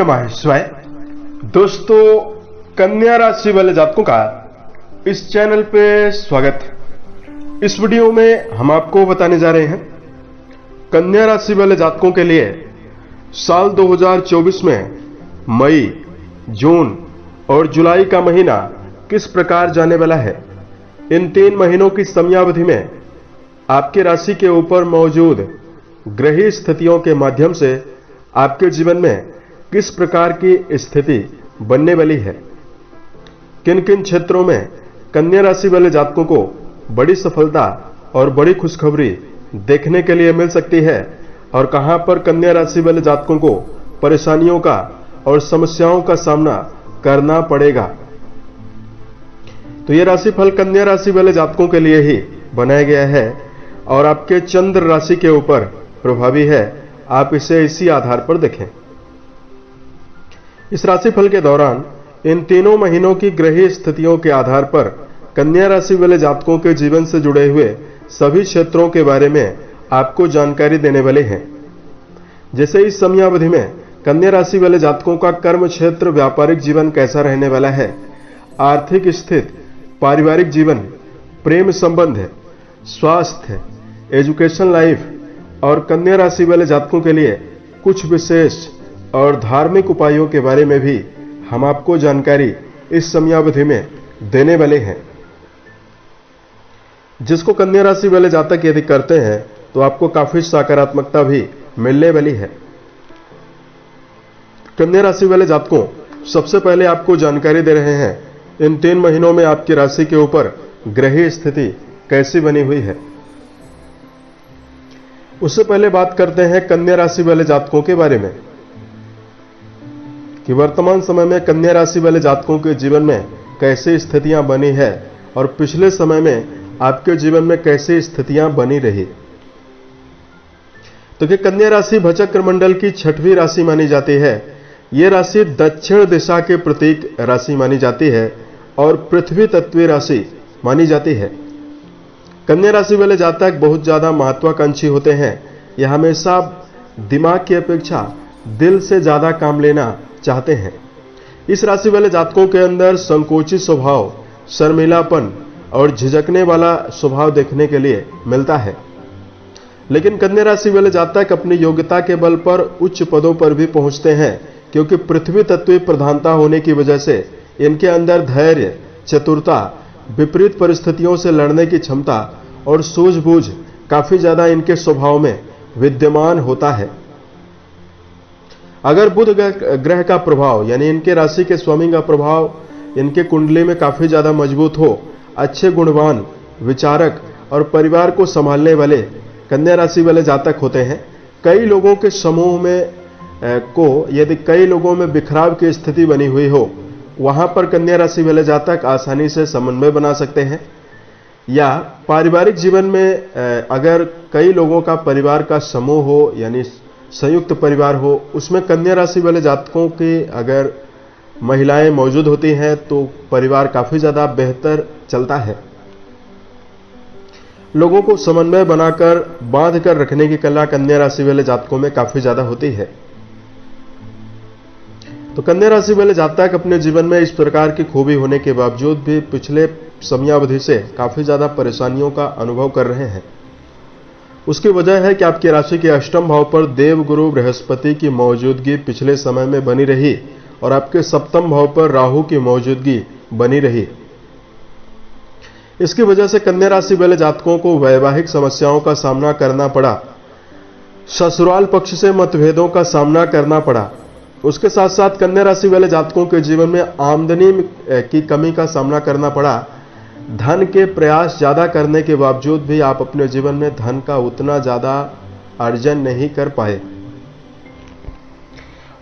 नमः शिवाय। दोस्तों, कन्या राशि वाले जातकों का इस चैनल पे स्वागत है। इस वीडियो में हम आपको बताने जा रहे हैं कन्या राशि वाले जातकों के लिए साल 2024 में मई, जून और जुलाई का महीना किस प्रकार जाने वाला है। इन 3 महीनों की समयावधि में आपके राशि के ऊपर मौजूद ग्रही स्थितियों के माध्यम से आपके जीवन में किस प्रकार की स्थिति बनने वाली है, किन किन क्षेत्रों में कन्या राशि वाले जातकों को बड़ी सफलता और बड़ी खुशखबरी देखने के लिए मिल सकती है और कहां पर कन्या राशि वाले जातकों को परेशानियों का और समस्याओं का सामना करना पड़ेगा। तो यह राशिफल कन्या राशि वाले जातकों के लिए ही बनाया गया है और आपके चंद्र राशि के ऊपर प्रभावी है। आप इसे इसी आधार पर देखें। इस राशिफल के दौरान इन तीनों महीनों की ग्रही स्थितियों के आधार पर कन्या राशि वाले जातकों के जीवन से जुड़े हुए सभी क्षेत्रों के बारे में आपको जानकारी देने वाले हैं। जैसे इस समयावधि में कन्या राशि वाले जातकों का कर्म क्षेत्र, व्यापारिक जीवन कैसा रहने वाला है, आर्थिक स्थिति, पारिवारिक जीवन, प्रेम संबंध, स्वास्थ्य, एजुकेशन लाइफ और कन्या राशि वाले जातकों के लिए कुछ विशेष और धार्मिक उपायों के बारे में भी हम आपको जानकारी इस समयावधि में देने वाले हैं, जिसको कन्या राशि वाले जातक यदि करते हैं तो आपको काफी सकारात्मकता भी मिलने वाली है। कन्या राशि वाले जातकों, सबसे पहले आपको जानकारी दे रहे हैं इन 3 महीनों में आपकी राशि के ऊपर ग्रही स्थिति कैसी बनी हुई है। उससे पहले बात करते हैं कन्या राशि वाले जातकों के बारे में कि वर्तमान समय में कन्या राशि वाले जातकों के जीवन में कैसी स्थितियां बनी है और पिछले समय में आपके जीवन में कैसी स्थितियां बनी रही। तो कि कन्या राशि भचक्र मंडल की 6वीं राशि मानी जाती है। यह राशि दक्षिण दिशा के प्रतीक राशि मानी जाती है और पृथ्वी तत्वीय राशि मानी जाती है। कन्या राशि वाले जातक बहुत ज्यादा महत्वाकांक्षी होते हैं। यह हमेशा दिमाग की अपेक्षा दिल से ज्यादा काम लेना चाहते हैं। इस राशि वाले जातकों के अंदर संकोचित स्वभाव, शर्मिलापन और झिझकने वाला स्वभाव देखने के लिए मिलता है। लेकिन कन्या राशि वाले जातक अपनी योग्यता के बल पर उच्च पदों पर भी पहुंचते हैं, क्योंकि पृथ्वी तत्व प्रधानता होने की वजह से इनके अंदर धैर्य, चतुरता, विपरीत परिस्थितियों से लड़ने की क्षमता और सूझबूझ काफी ज्यादा इनके स्वभाव में विद्यमान होता है। अगर बुध ग्रह का प्रभाव यानी इनके राशि के स्वामी का प्रभाव इनके कुंडली में काफी ज्यादा मजबूत हो, अच्छे गुणवान, विचारक और परिवार को संभालने वाले कन्या राशि वाले जातक होते हैं। कई लोगों के समूह में यदि कई लोगों में बिखराव की स्थिति बनी हुई हो, वहां पर कन्या राशि वाले जातक आसानी से समन्वय बना सकते हैं। या पारिवारिक जीवन में अगर कई लोगों का परिवार का समूह हो यानी संयुक्त परिवार हो, उसमें कन्या राशि वाले जातकों की अगर महिलाएं मौजूद होती हैं तो परिवार काफी ज्यादा बेहतर चलता है। लोगों को समन्वय बनाकर बांध कर रखने की कला कन्या राशि वाले जातकों में काफी ज्यादा होती है। तो कन्या राशि वाले जातक अपने जीवन में इस प्रकार की खूबी होने के बावजूद भी पिछले समयावधि से काफी ज्यादा परेशानियों का अनुभव कर रहे हैं। उसकी वजह है कि आपकी राशि के अष्टम भाव पर देवगुरु बृहस्पति की मौजूदगी पिछले समय में बनी रही और आपके सप्तम भाव पर राहु की मौजूदगी बनी रही। इसकी वजह से कन्या राशि वाले जातकों को वैवाहिक समस्याओं का सामना करना पड़ा, ससुराल पक्ष से मतभेदों का सामना करना पड़ा। उसके साथ साथ कन्या राशि वाले जातकों के जीवन में आमदनी की कमी का सामना करना पड़ा। धन के प्रयास ज्यादा करने के बावजूद भी आप अपने जीवन में धन का उतना ज्यादा अर्जन नहीं कर पाए।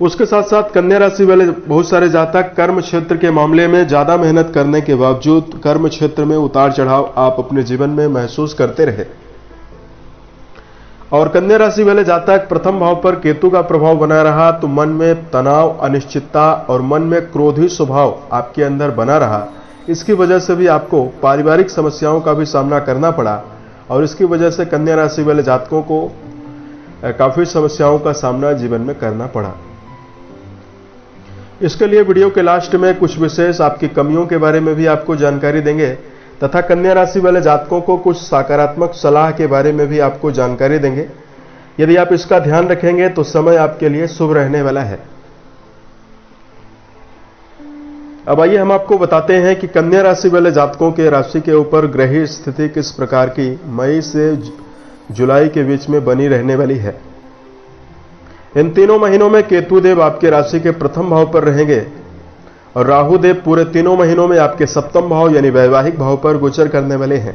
उसके साथ साथ कन्या राशि वाले बहुत सारे जातक कर्म क्षेत्र के मामले में ज्यादा मेहनत करने के बावजूद कर्म क्षेत्र में उतार चढ़ाव आप अपने जीवन में महसूस करते रहे। और कन्या राशि वाले जातक प्रथम भाव पर केतु का प्रभाव बना रहा तो मन में तनाव, अनिश्चितता और मन में क्रोधी स्वभाव आपके अंदर बना रहा। इसकी वजह से भी आपको पारिवारिक समस्याओं का भी सामना करना पड़ा और इसकी वजह से कन्या राशि वाले जातकों को काफी समस्याओं का सामना जीवन में करना पड़ा। इसके लिए वीडियो के लास्ट में कुछ विशेष आपकी कमियों के बारे में भी आपको जानकारी देंगे तथा कन्या राशि वाले जातकों को कुछ सकारात्मक सलाह के बारे में भी आपको जानकारी देंगे। यदि आप इसका ध्यान रखेंगे तो समय आपके लिए शुभ रहने वाला है। अब आइए हम आपको बताते हैं कि कन्या राशि वाले जातकों के राशि के ऊपर ग्रही स्थिति किस प्रकार की मई से जुलाई के बीच में बनी रहने वाली है। इन तीनों महीनों में केतु देव आपके राशि के प्रथम भाव पर रहेंगे और राहु देव पूरे तीनों महीनों में आपके सप्तम भाव यानी वैवाहिक भाव पर गोचर करने वाले हैं।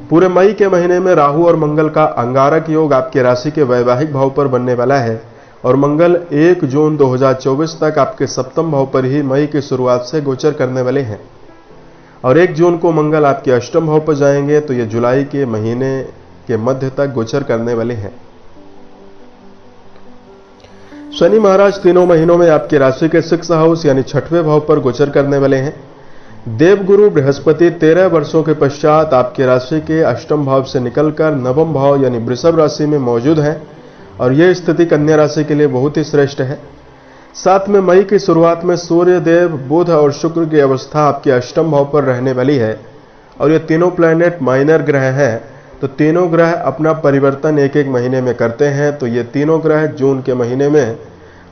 पूरे मई के महीने में राहु और मंगल का अंगारक योग आपके राशि के वैवाहिक भाव पर बनने वाला है और मंगल 1 जून 2024 तक आपके सप्तम भाव पर ही मई की शुरुआत से गोचर करने वाले हैं और 1 जून को मंगल आपके अष्टम भाव पर जाएंगे तो ये जुलाई के महीने के मध्य तक गोचर करने वाले हैं। शनि महाराज तीनों महीनों में आपके राशि के 6 हाउस यानी 6वें भाव पर गोचर करने वाले हैं। देवगुरु बृहस्पति 13 वर्षों के पश्चात आपके राशि के अष्टम भाव से निकलकर नवम भाव यानी वृषभ राशि में मौजूद हैं और यह स्थिति कन्या राशि के लिए बहुत ही श्रेष्ठ है। साथ में मई की शुरुआत में सूर्य देव, बुध और शुक्र की अवस्था आपके अष्टम भाव पर रहने वाली है और ये तीनों प्लैनेट माइनर ग्रह हैं, तो तीनों ग्रह अपना परिवर्तन एक एक महीने में करते हैं। तो ये तीनों ग्रह जून के महीने में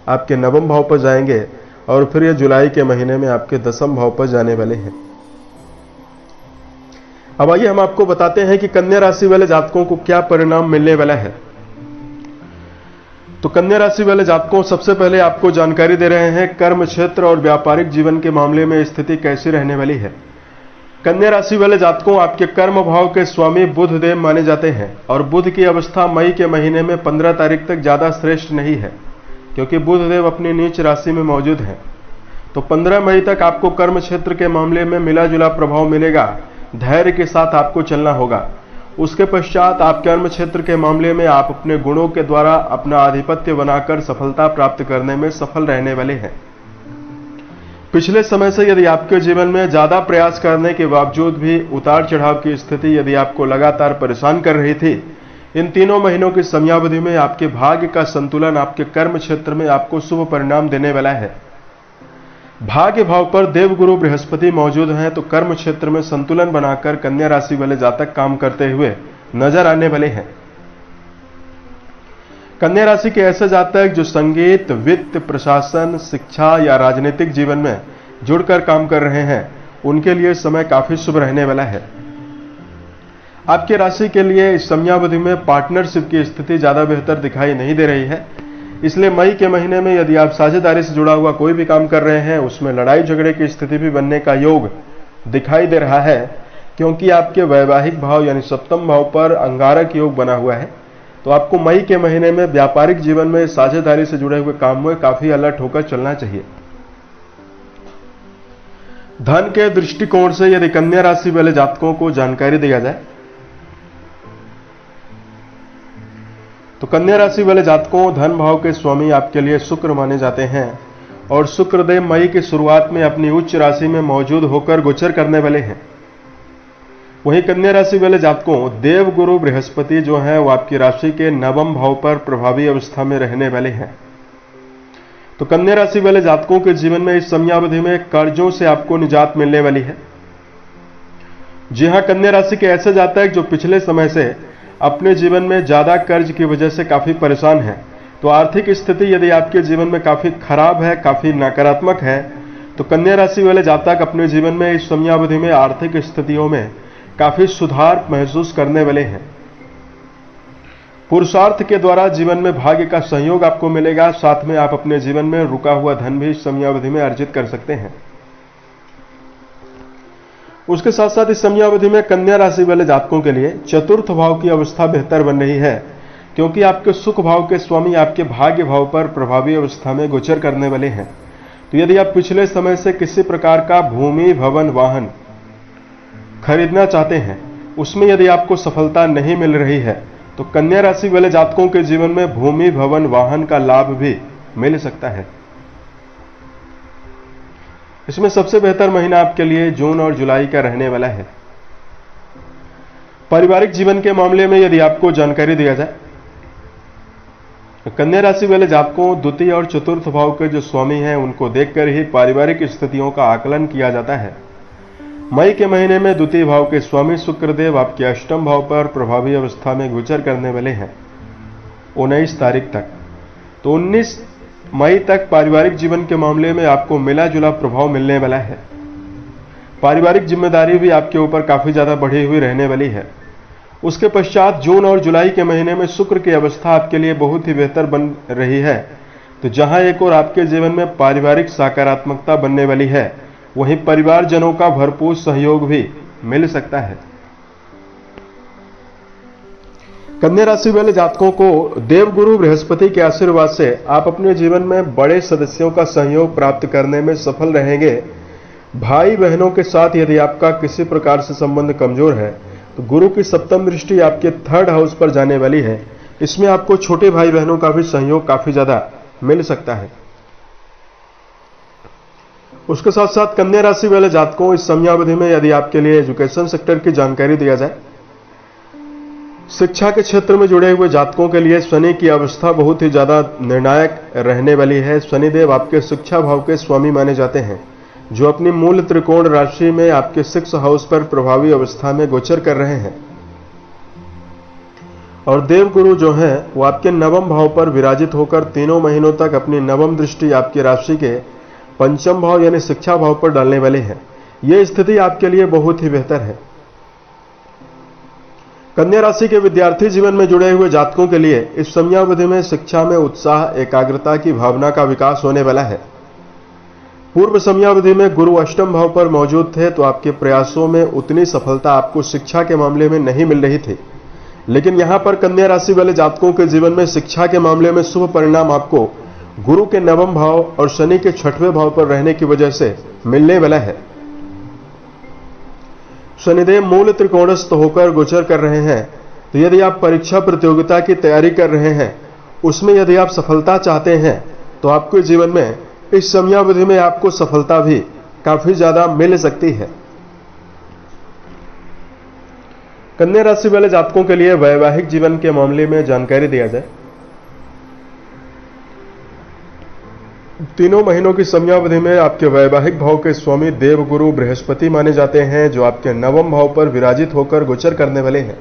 आपके नवम भाव पर जाएंगे और फिर ये जुलाई के महीने में आपके दसम भाव पर जाने वाले हैं। अब आइए हम आपको बताते हैं कि कन्या राशि वाले जातकों को क्या परिणाम मिलने वाला है। तो कन्या राशि वाले जातकों सबसे पहले आपको जानकारी दे रहे हैं कर्म क्षेत्र और व्यापारिक जीवन के मामले में स्थिति कैसी रहने वाली है। कन्या राशि वाले जातकों आपके कर्म भाव के स्वामी बुध देव माने जाते हैं और बुध की अवस्था मई के महीने में 15 तारीख तक ज्यादा श्रेष्ठ नहीं है क्योंकि बुध देव अपनी नीच राशि में मौजूद हैं। तो 15 मई तक आपको कर्म क्षेत्र के मामले में मिला जुला प्रभाव मिलेगा। धैर्य के साथ आपको चलना होगा। उसके पश्चात आप कर्म क्षेत्र के मामले में आप अपने गुणों के द्वारा अपना आधिपत्य बनाकर सफलता प्राप्त करने में सफल रहने वाले हैं। पिछले समय से यदि आपके जीवन में ज्यादा प्रयास करने के बावजूद भी उतार चढ़ाव की स्थिति यदि आपको लगातार परेशान कर रही थी, इन तीनों महीनों की समयावधि में आपके भाग्य का संतुलन आपके कर्म क्षेत्र में आपको शुभ परिणाम देने वाला है। भाग्य भाव पर देवगुरु बृहस्पति मौजूद हैं तो कर्म क्षेत्र में संतुलन बनाकर कन्या राशि वाले जातक काम करते हुए नजर आने वाले हैं। कन्या राशि के ऐसे जातक जो संगीत, वित्त, प्रशासन, शिक्षा या राजनीतिक जीवन में जुड़कर काम कर रहे हैं उनके लिए समय काफी शुभ रहने वाला है। आपके राशि के लिए इस समयावधि में पार्टनरशिप की स्थिति ज्यादा बेहतर दिखाई नहीं दे रही है, इसलिए मई के महीने में यदि आप साझेदारी से जुड़ा हुआ कोई भी काम कर रहे हैं उसमें लड़ाई झगड़े की स्थिति भी बनने का योग दिखाई दे रहा है क्योंकि आपके वैवाहिक भाव यानी सप्तम भाव पर अंगारक योग बना हुआ है। तो आपको मई के महीने में व्यापारिक जीवन में साझेदारी से जुड़े हुए काम में काफी अलर्ट होकर चलना चाहिए। धन के दृष्टिकोण से यदि कन्या राशि वाले जातकों को जानकारी दिया जाए तो कन्या राशि वाले जातकों धन भाव के स्वामी आपके लिए शुक्र माने जाते हैं और शुक्रदेव मई की शुरुआत में अपनी उच्च राशि में मौजूद होकर गोचर करने वाले हैं। वहीं कन्या राशि वाले जातकों देव गुरु बृहस्पति जो है वो आपकी राशि के नवम भाव पर प्रभावी अवस्था में रहने वाले हैं। तो कन्या राशि वाले जातकों के जीवन में इस समयावधि में कर्जों से आपको निजात मिलने वाली है। जी हां, कन्या राशि के ऐसे जातक जो पिछले समय से अपने जीवन में ज्यादा कर्ज की वजह से काफी परेशान हैं, तो आर्थिक स्थिति यदि आपके जीवन में काफी खराब है, काफी नकारात्मक है, तो कन्या राशि वाले जातक अपने जीवन में इस समयावधि में आर्थिक स्थितियों में काफी सुधार महसूस करने वाले हैं। पुरुषार्थ के द्वारा जीवन में भाग्य का सहयोग आपको मिलेगा। साथ में आप अपने जीवन में रुका हुआ धन भी इस समयावधि में अर्जित कर सकते हैं। उसके साथ साथ इस समयावधि में कन्या राशि वाले जातकों के लिए चतुर्थ भाव की अवस्था बेहतर बन रही है क्योंकि आपके सुख भाव के स्वामी आपके भाग्य भाव पर प्रभावी अवस्था में गोचर करने वाले हैं। तो यदि आप पिछले समय से किसी प्रकार का भूमि, भवन, वाहन खरीदना चाहते हैं, उसमें यदि आपको सफलता नहीं मिल रही है तो कन्या राशि वाले जातकों के जीवन में भूमि, भवन, वाहन का लाभ भी मिल सकता है। इसमें सबसे बेहतर महीना आपके लिए जून और जुलाई का रहने वाला है। पारिवारिक जीवन के मामले में यदि आपको जानकारी दिया जाए कन्या राशि वाले जातकों द्वितीय और चतुर्थ भाव के जो स्वामी हैं उनको देखकर ही पारिवारिक स्थितियों का आकलन किया जाता है। मई के महीने में द्वितीय भाव के स्वामी शुक्रदेव आपके अष्टम भाव पर प्रभावी अवस्था में गोचर करने वाले हैं 19 तारीख तक। तो 19 मई तक पारिवारिक जीवन के मामले में आपको मिला जुला प्रभाव मिलने वाला है। पारिवारिक जिम्मेदारी भी आपके ऊपर काफी ज्यादा बढ़ी हुई रहने वाली है। उसके पश्चात जून और जुलाई के महीने में शुक्र की अवस्था आपके लिए बहुत ही बेहतर बन रही है। तो जहां एक और आपके जीवन में पारिवारिक सकारात्मकता बनने वाली है, वहीं परिवारजनों का भरपूर सहयोग भी मिल सकता है। कन्या राशि वाले जातकों को देवगुरु बृहस्पति के आशीर्वाद से आप अपने जीवन में बड़े सदस्यों का सहयोग प्राप्त करने में सफल रहेंगे। भाई बहनों के साथ यदि आपका किसी प्रकार से संबंध कमजोर है तो गुरु की सप्तम दृष्टि आपके 3rd हाउस पर जाने वाली है। इसमें आपको छोटे भाई बहनों का भी सहयोग काफी ज्यादा मिल सकता है। उसके साथ साथ कन्या राशि वाले जातकों इस समयावधि में यदि आपके लिए एजुकेशन सेक्टर की जानकारी दिया जाए, शिक्षा के क्षेत्र में जुड़े हुए जातकों के लिए शनि की अवस्था बहुत ही ज्यादा निर्णायक रहने वाली है। शनिदेव आपके शिक्षा भाव के स्वामी माने जाते हैं, जो अपनी मूल त्रिकोण राशि में आपके 6th हाउस पर प्रभावी अवस्था में गोचर कर रहे हैं। और देवगुरु जो हैं वो आपके 9वें भाव पर विराजित होकर 3 महीनों तक अपनी 9वीं दृष्टि आपकी राशि के 5म भाव यानी शिक्षा भाव पर डालने वाले हैं। यह स्थिति आपके लिए बहुत ही बेहतर है। कन्या राशि के विद्यार्थी जीवन में जुड़े हुए जातकों के लिए इस समयावधि में शिक्षा में उत्साह, एकाग्रता की भावना का विकास होने वाला है। पूर्व समयावधि में गुरु अष्टम भाव पर मौजूद थे तो आपके प्रयासों में उतनी सफलता आपको शिक्षा के मामले में नहीं मिल रही थी, लेकिन यहां पर कन्या राशि वाले जातकों के जीवन में शिक्षा के मामले में शुभ परिणाम आपको गुरु के 9वें भाव और शनि के 6वें भाव पर रहने की वजह से मिलने वाला है। शनिदेव मूल त्रिकोणस्थ होकर गोचर कर रहे हैं, तो यदि आप परीक्षा प्रतियोगिता की तैयारी कर रहे हैं, उसमें यदि आप सफलता चाहते हैं तो आपके जीवन में इस समयावधि में आपको सफलता भी काफी ज्यादा मिल सकती है। कन्या राशि वाले जातकों के लिए वैवाहिक जीवन के मामले में जानकारी दिया जाए, 3 महीनों की समयावधि में आपके वैवाहिक भाव के स्वामी देवगुरु बृहस्पति माने जाते हैं, जो आपके 9वें भाव पर विराजित होकर गोचर करने वाले हैं।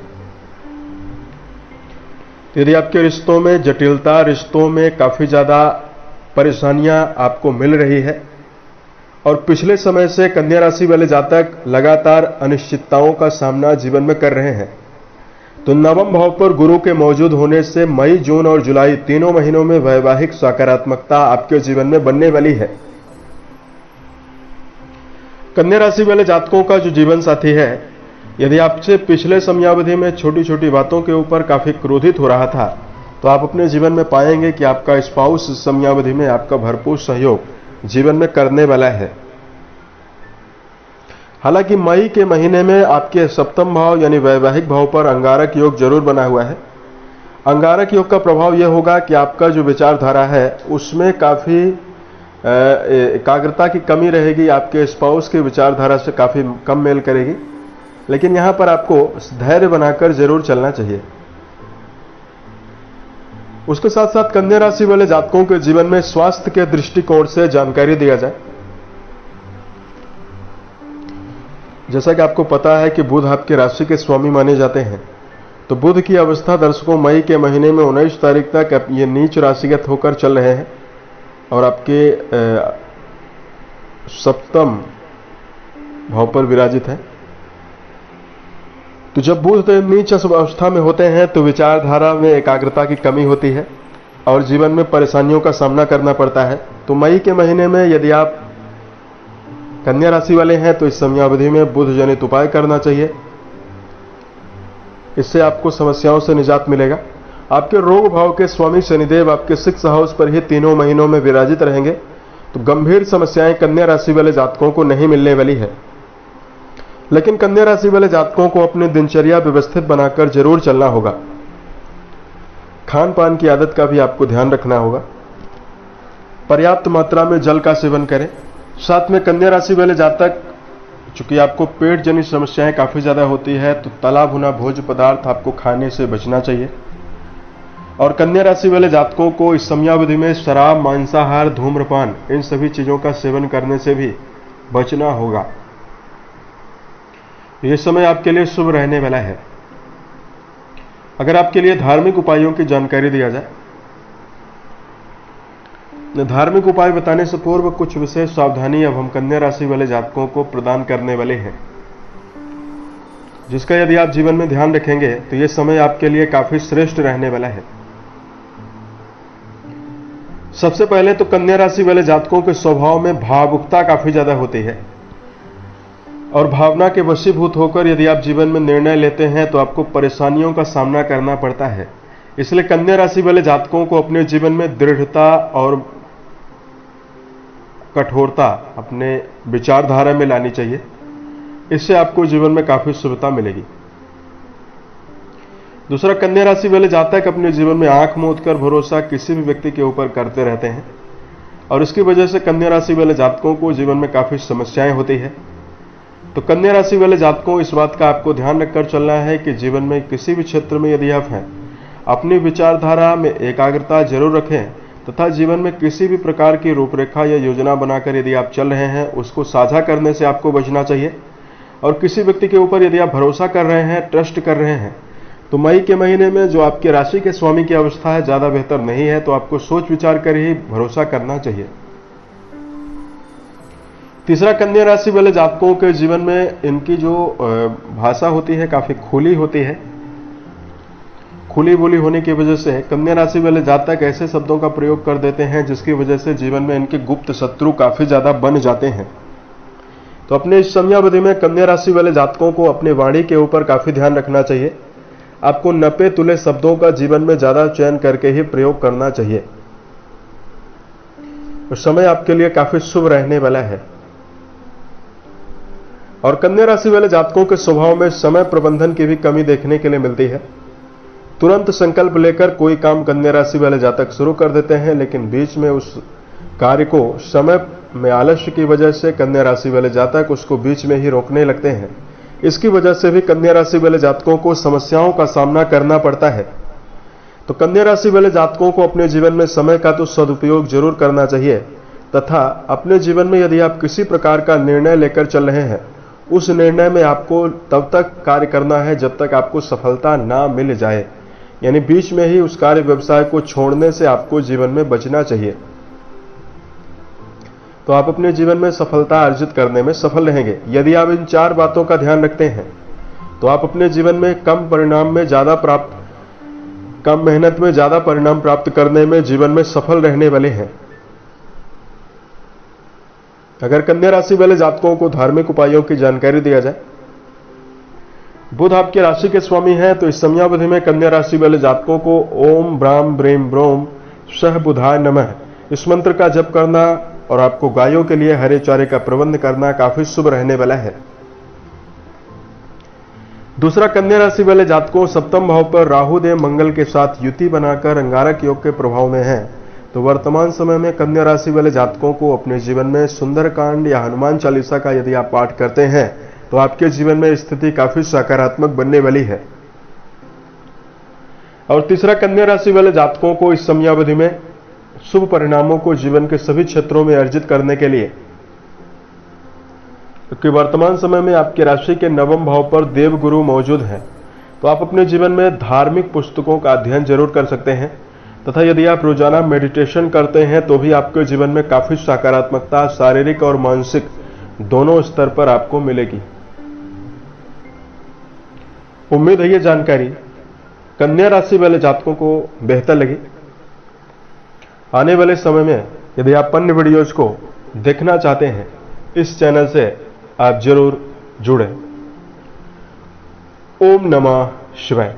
यदि आपके रिश्तों में जटिलता, रिश्तों में काफी ज्यादा परेशानियां आपको मिल रही है और पिछले समय से कन्या राशि वाले जातक लगातार अनिश्चितताओं का सामना जीवन में कर रहे हैं, तो 9वें भाव पर गुरु के मौजूद होने से मई, जून और जुलाई 3 महीनों में वैवाहिक सकारात्मकता आपके जीवन में बनने वाली है। कन्या राशि वाले जातकों का जो जीवन साथी है, यदि आपसे पिछले समयावधि में छोटी छोटी बातों के ऊपर काफी क्रोधित हो रहा था, तो आप अपने जीवन में पाएंगे कि आपका स्पाउस इस समयावधि में आपका भरपूर सहयोग जीवन में करने वाला है। हालांकि मई के महीने में आपके 7वें भाव यानी वैवाहिक भाव पर अंगारक योग जरूर बना हुआ है। अंगारक योग का प्रभाव यह होगा कि आपका जो विचारधारा है उसमें काफी एकाग्रता की कमी रहेगी, आपके स्पाउस की विचारधारा से काफी कम मेल करेगी, लेकिन यहां पर आपको धैर्य बनाकर जरूर चलना चाहिए। उसके साथ साथ कन्या राशि वाले जातकों के जीवन में स्वास्थ्य के दृष्टिकोण से जानकारी दिया जाए, जैसा कि आपको पता है कि बुध आपके राशि के स्वामी माने जाते हैं, तो बुध की अवस्था दर्शकों मई के महीने में 19 तारीख तक ये नीच राशिगत होकर चल रहे हैं और आपके 7वें भाव पर विराजित है। तो जब बुध नीच अवस्था में होते हैं तो विचारधारा में एकाग्रता की कमी होती है और जीवन में परेशानियों का सामना करना पड़ता है। तो मई के महीने में यदि आप कन्या राशि वाले हैं तो इस समयावधि में बुध जनित उपाय करना चाहिए, इससे आपको समस्याओं से निजात मिलेगा। आपके रोग भाव के स्वामी शनिदेव आपके 6th हाउस पर ही 3 महीनों में विराजित रहेंगे, तो गंभीर समस्याएं कन्या राशि वाले जातकों को नहीं मिलने वाली है। लेकिन कन्या राशि वाले जातकों को अपनी दिनचर्या व्यवस्थित बनाकर जरूर चलना होगा। खान पान की आदत का भी आपको ध्यान रखना होगा। पर्याप्त मात्रा में जल का सेवन करें। साथ में कन्या राशि वाले जातक, चूंकि आपको पेट जनित समस्याएं काफी ज्यादा होती है, तो तला भुना भोज्य पदार्थ आपको खाने से बचना चाहिए। और कन्या राशि वाले जातकों को इस समयावधि में शराब, मांसाहार, धूम्रपान इन सभी चीजों का सेवन करने से भी बचना होगा। यह समय आपके लिए शुभ रहने वाला है। अगर आपके लिए धार्मिक उपायों की जानकारी दिया जाए, धार्मिक उपाय बताने से पूर्व कुछ विशेष सावधानी अब हम कन्या राशि वाले जातकों को प्रदान करने वाले हैं, जिसका यदि आप जीवन में ध्यान रखेंगे तो यह समय आपके लिए काफी श्रेष्ठ रहने वाला है। सबसे पहले तो कन्या राशि वाले जातकों के स्वभाव में भावुकता काफी ज्यादा होती है और भावना के वशीभूत होकर यदि आप जीवन में निर्णय लेते हैं तो आपको परेशानियों का सामना करना पड़ता है। इसलिए कन्या राशि वाले जातकों को अपने जीवन में दृढ़ता और कठोरता अपने विचारधारा में लानी चाहिए। इससे आपको जीवन में काफी सुविधा मिलेगी। दूसरा, कन्या राशि वाले जातक अपने जीवन में आंख मूंद कर भरोसा किसी भी व्यक्ति के ऊपर करते रहते हैं और इसकी वजह से कन्या राशि वाले जातकों को जीवन में काफी समस्याएं होती है। तो कन्या राशि वाले जातकों, इस बात का आपको ध्यान रखकर चलना है कि जीवन में किसी भी क्षेत्र में यदि आप हैं, अपनी विचारधारा में एकाग्रता जरूर रखें तथा जीवन में किसी भी प्रकार की रूपरेखा या योजना बनाकर यदि आप चल रहे हैं उसको साझा करने से आपको बचना चाहिए। और किसी व्यक्ति के ऊपर यदि आप भरोसा कर रहे हैं, ट्रस्ट कर रहे हैं, तो मई के महीने में जो आपकी राशि के स्वामी की अवस्था है ज्यादा बेहतर नहीं है, तो आपको सोच विचार कर ही भरोसा करना चाहिए। तीसरा, कन्या राशि वाले जातकों के जीवन में इनकी जो भाषा होती है काफी खुली होती है। खुली बोली होने की वजह से कन्या राशि वाले जातक ऐसे शब्दों का प्रयोग कर देते हैं जिसकी वजह से जीवन में इनके गुप्त शत्रु काफी ज्यादा बन जाते हैं। तो अपने इस समयावधि में कन्या राशि वाले जातकों को अपने वाणी के ऊपर काफी ध्यान रखना चाहिए। आपको नपे तुले शब्दों का जीवन में ज्यादा चयन करके ही प्रयोग करना चाहिए। तो समय आपके लिए काफी शुभ रहने वाला है। और कन्या राशि वाले जातकों के स्वभाव में समय प्रबंधन की भी कमी देखने के लिए मिलती है। तुरंत संकल्प लेकर कोई काम कन्या राशि वाले जातक शुरू कर देते हैं, लेकिन बीच में उस कार्य को समय में आलस्य की वजह से कन्या राशि वाले जातक उसको बीच में ही रोकने लगते हैं। इसकी वजह से भी कन्या राशि वाले जातकों को समस्याओं का सामना करना पड़ता है। तो कन्या राशि वाले जातकों को अपने जीवन में समय का तो सदुपयोग जरूर करना चाहिए तथा अपने जीवन में यदि आप किसी प्रकार का निर्णय लेकर चल रहे हैं, उस निर्णय में आपको तब तक कार्य करना है जब तक आपको सफलता ना मिल जाए। यानी बीच में ही उस कार्य व्यवसाय को छोड़ने से आपको जीवन में बचना चाहिए। तो आप अपने जीवन में सफलता अर्जित करने में सफल रहेंगे। यदि आप इन 4 बातों का ध्यान रखते हैं तो आप अपने जीवन में कम मेहनत में ज्यादा परिणाम प्राप्त करने में जीवन में सफल रहने वाले हैं। अगर कन्या राशि वाले जातकों को धार्मिक उपायों की जानकारी दिया जाए, बुध आपकी राशि के स्वामी हैं, तो इस समयावधि में कन्या राशि वाले जातकों को ओम ब्राम ब्रीम ब्रोम सह बुधाय नमः इस मंत्र का जप करना और आपको गायों के लिए हरे चारे का प्रबंध करना काफी शुभ रहने वाला है। दूसरा, कन्या राशि वाले जातकों सप्तम भाव पर राहु देव मंगल के साथ युति बनाकर अंगारक योग के प्रभाव में हैं। तो वर्तमान समय में कन्या राशि वाले जातकों को अपने जीवन में सुंदरकांड या हनुमान चालीसा का यदि आप पाठ करते हैं तो आपके जीवन में स्थिति काफी सकारात्मक बनने वाली है। और तीसरा, कन्या राशि वाले जातकों को इस समयावधि में शुभ परिणामों को जीवन के सभी क्षेत्रों में अर्जित करने के लिए, क्योंकि वर्तमान समय में आपके राशि के 9वें भाव पर देव गुरु मौजूद हैं, तो आप अपने जीवन में धार्मिक पुस्तकों का अध्ययन जरूर कर सकते हैं तथा यदि आप रोजाना मेडिटेशन करते हैं तो भी आपके जीवन में काफी सकारात्मकता शारीरिक और मानसिक दोनों स्तर पर आपको मिलेगी। उम्मीद है ये जानकारी कन्या राशि वाले जातकों को बेहतर लगी। आने वाले समय में यदि आप अन्य वीडियोज को देखना चाहते हैं, इस चैनल से आप जरूर जुड़ें। ओम नमः शिवाय।